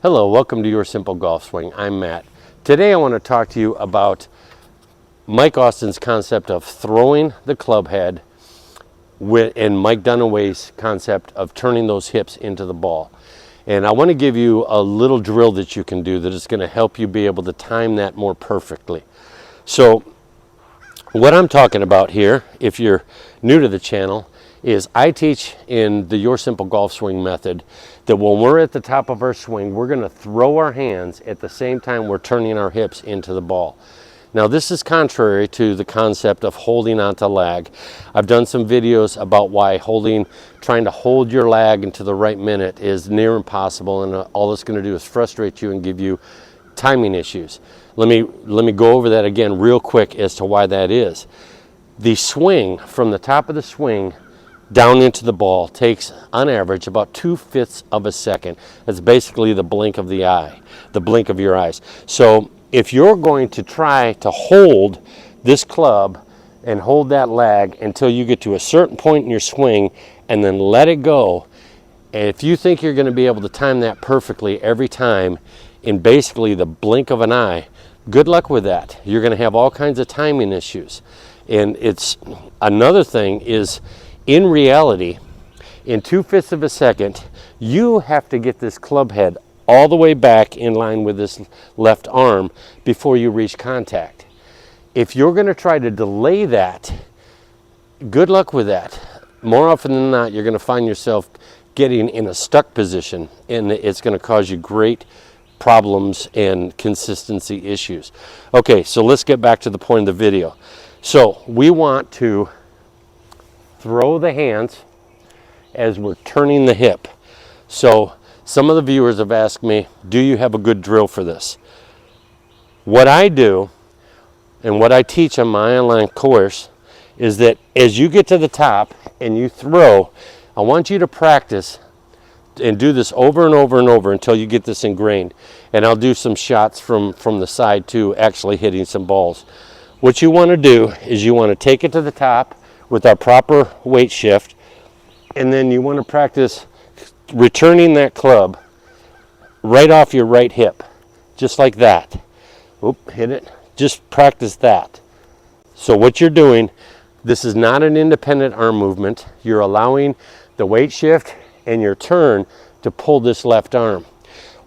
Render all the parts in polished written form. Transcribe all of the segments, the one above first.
Hello, welcome to Your Simple Golf Swing. I'm Matt. Today I want to talk to you about Mike Austin's concept of throwing the club head and Mike Dunaway's concept of turning those hips into the ball. And I want to give you a little drill that you can do that is going to help you be able to time that more perfectly. So what I'm talking about here, if you're new to the channel, is I teach in the Your Simple Golf Swing method that when we're at the top of our swing, we're going to throw our hands at the same time we're turning our hips into the ball. Now this is contrary to the concept of holding onto lag. I've done some videos about why trying to hold your lag into the right minute is near impossible, and all it's going to do is frustrate you and give you timing issues. Let me go over that again real quick as to why that is. The swing, from the top of the swing down into the ball, takes on average about 2/5 of a second. That's basically the blink of the eye, the blink of your eyes. So if you're going to try to hold this club and hold that lag until you get to a certain point in your swing and then let it go, and if you think you're going to be able to time that perfectly every time in basically the blink of an eye, good luck with that. You're going to have all kinds of timing issues. And it's another thing is, in reality, in 2/5 of a second, you have to get this club head all the way back in line with this left arm before you reach contact. If you're going to try to delay that, good luck with that. More often than not, you're going to find yourself getting in a stuck position, and it's going to cause you great problems and consistency issues. Okay, so let's get back to the point of the video. So we want to throw the hands as we're turning the hip. So some of the viewers have asked me, do you have a good drill for this? What I do and what I teach on my online course is that as you get to the top and you throw, I want you to practice and do this over and over and over until you get this ingrained. And I'll do some shots from the side too, actually hitting some balls. What you want to do is you want to take it to the top with our proper weight shift, and then you want to practice returning that club right off your right hip, just like that. Oop, hit it. Just practice that. So what you're doing, this is not an independent arm movement. You're allowing the weight shift and your turn to pull this left arm.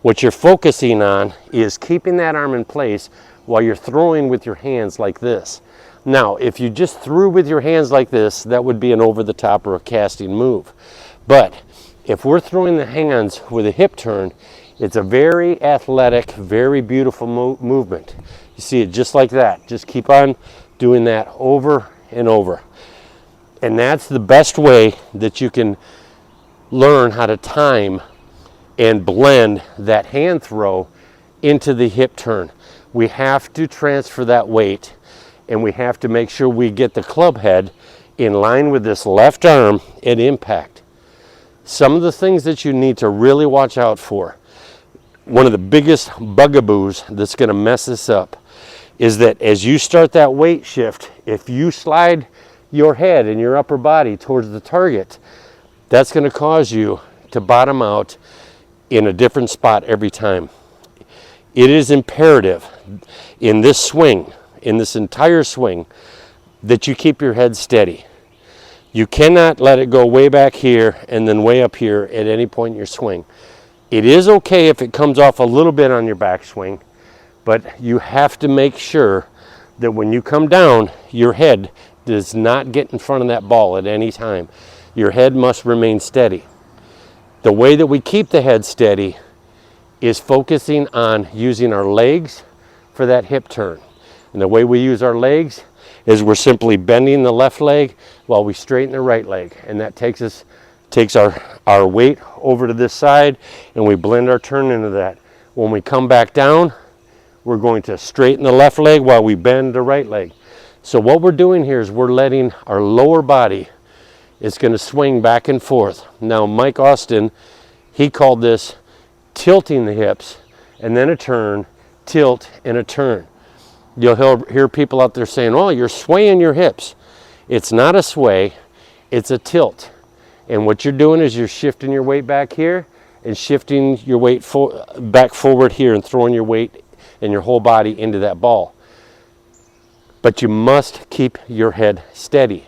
What you're focusing on is keeping that arm in place while you're throwing with your hands like this. Now, if you just threw with your hands like this, that would be an over the top or a casting move. But if we're throwing the hands with a hip turn, it's a very athletic, very beautiful movement. You see it just like that. Just keep on doing that over and over. And that's the best way that you can learn how to time and blend that hand throw into the hip turn. We have to transfer that weight, and we have to make sure we get the club head in line with this left arm at impact. Some of the things that you need to really watch out for, one of the biggest bugaboos that's going to mess this up, is that as you start that weight shift, if you slide your head and your upper body towards the target, that's going to cause you to bottom out in a different spot every time. It is imperative in this swing, in this entire swing, that you keep your head steady. You cannot let it go way back here and then way up here at any point in your swing. It is okay if it comes off a little bit on your backswing, but you have to make sure that when you come down, your head does not get in front of that ball at any time. Your head must remain steady. The way that we keep the head steady is focusing on using our legs for that hip turn. And the way we use our legs is we're simply bending the left leg while we straighten the right leg. And that takes our weight over to this side, and we blend our turn into that. When we come back down, we're going to straighten the left leg while we bend the right leg. So what we're doing here is we're letting our lower body, it's going to swing back and forth. Now Mike Austin, he called this tilting the hips, and then a turn, tilt, and a turn. You'll hear people out there saying, oh, you're swaying your hips. It's not a sway, it's a tilt. And what you're doing is you're shifting your weight back here, and shifting your weight back forward here and throwing your weight and your whole body into that ball. But you must keep your head steady.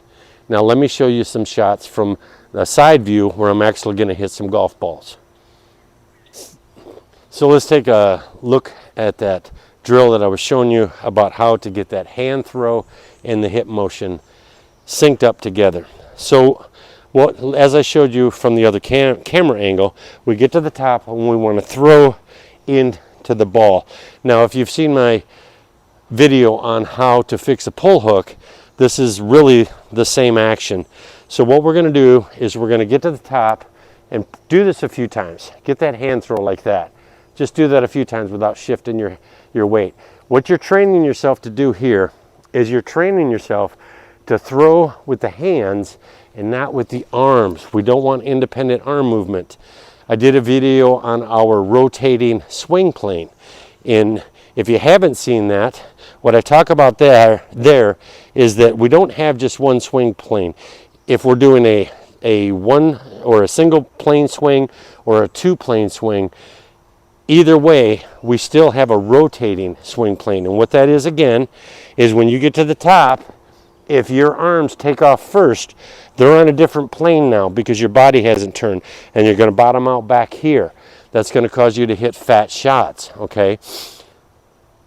Now let me show you some shots from the side view where I'm actually going to hit some golf balls. So let's take a look at that drill that I was showing you about how to get that hand throw and the hip motion synced up together. So as I showed you from the other camera angle, we get to the top and we want to throw into the ball. Now if you've seen my video on how to fix a pull hook, this is really the same action. So what we're going to do is we're going to get to the top and do this a few times. Get that hand throw like that. Just do that a few times without shifting your weight. What you're training yourself to do here is you're training yourself to throw with the hands and not with the arms. We don't want independent arm movement. I did a video on our rotating swing plane, and if you haven't seen that, what I talk about there is that we don't have just one swing plane. If we're doing a one or a single plane swing or a two plane swing, either way, we still have a rotating swing plane. And what that is, again, is when you get to the top, if your arms take off first, they're on a different plane now because your body hasn't turned, and you're going to bottom out back here. That's going to cause you to hit fat shots, okay?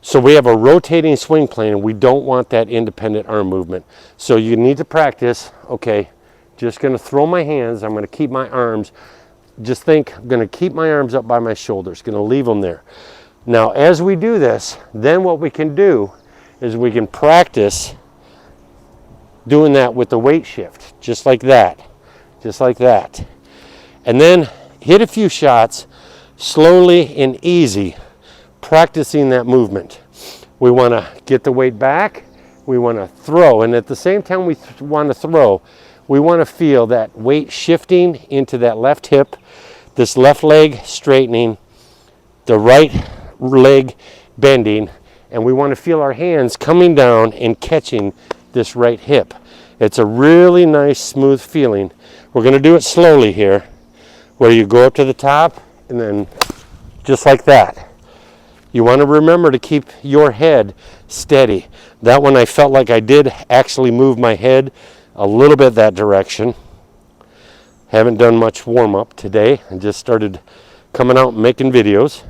So we have a rotating swing plane, and we don't want that independent arm movement. So you need to practice, okay, just going to throw my hands. I'm going to keep my arms. Just think, I'm going to keep my arms up by my shoulders, going to leave them there. Now, as we do this, then what we can do is we can practice doing that with the weight shift, just like that, just like that. And then hit a few shots slowly and easy, practicing that movement. We want to get the weight back, we want to throw, and at the same time we want to throw, we want to feel that weight shifting into that left hip, this left leg straightening, the right leg bending, and we want to feel our hands coming down and catching this right hip. It's a really nice smooth feeling. We're going to do it slowly here, where you go up to the top and then just like that. You want to remember to keep your head steady. That one I felt like I did actually move my head a little bit that direction. Haven't done much warm-up today. I just started coming out and making videos.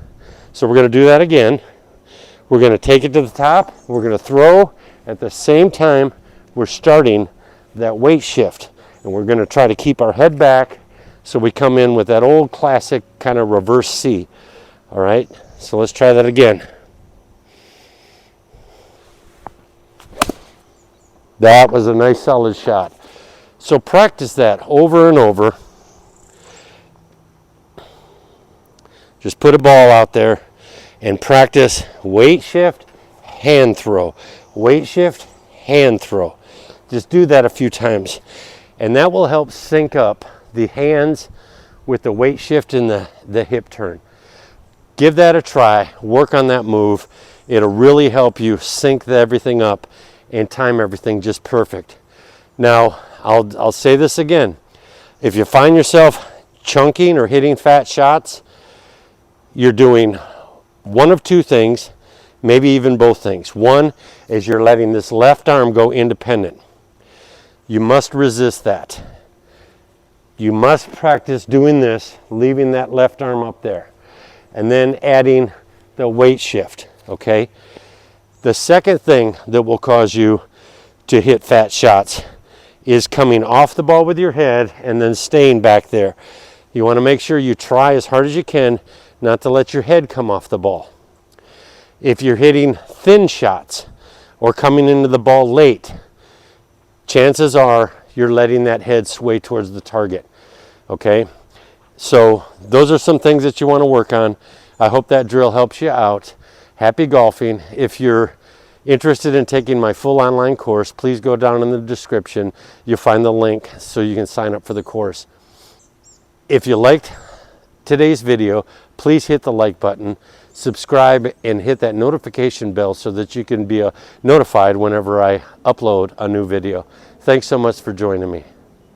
So we're going to do that again. We're going to take it to the top. We're going to throw at the same time we're starting that weight shift. And we're going to try to keep our head back so we come in with that old classic kind of reverse C. All right, so let's try that again. That was a nice solid shot. So practice that over and over. Just put a ball out there and practice weight shift, hand throw. Weight shift, hand throw. Just do that a few times. And that will help sync up the hands with the weight shift and the hip turn. Give that a try. Work on that move. It'll really help you sync everything up and time everything just perfect. Now, I'll say this again. If you find yourself chunking or hitting fat shots, you're doing one of two things, maybe even both things. One is you're letting this left arm go independent. You must resist that. You must practice doing this, leaving that left arm up there, and then adding the weight shift, okay? The second thing that will cause you to hit fat shots is coming off the ball with your head and then staying back there. You want to make sure you try as hard as you can not to let your head come off the ball. If you're hitting thin shots or coming into the ball late, chances are you're letting that head sway towards the target, okay? So those are some things that you want to work on. I hope that drill helps you out. Happy golfing. If you're interested in taking my full online course, please go down in the description. You'll find the link so you can sign up for the course. If you liked today's video, please hit the like button, subscribe, and hit that notification bell so that you can be notified whenever I upload a new video. Thanks so much for joining me.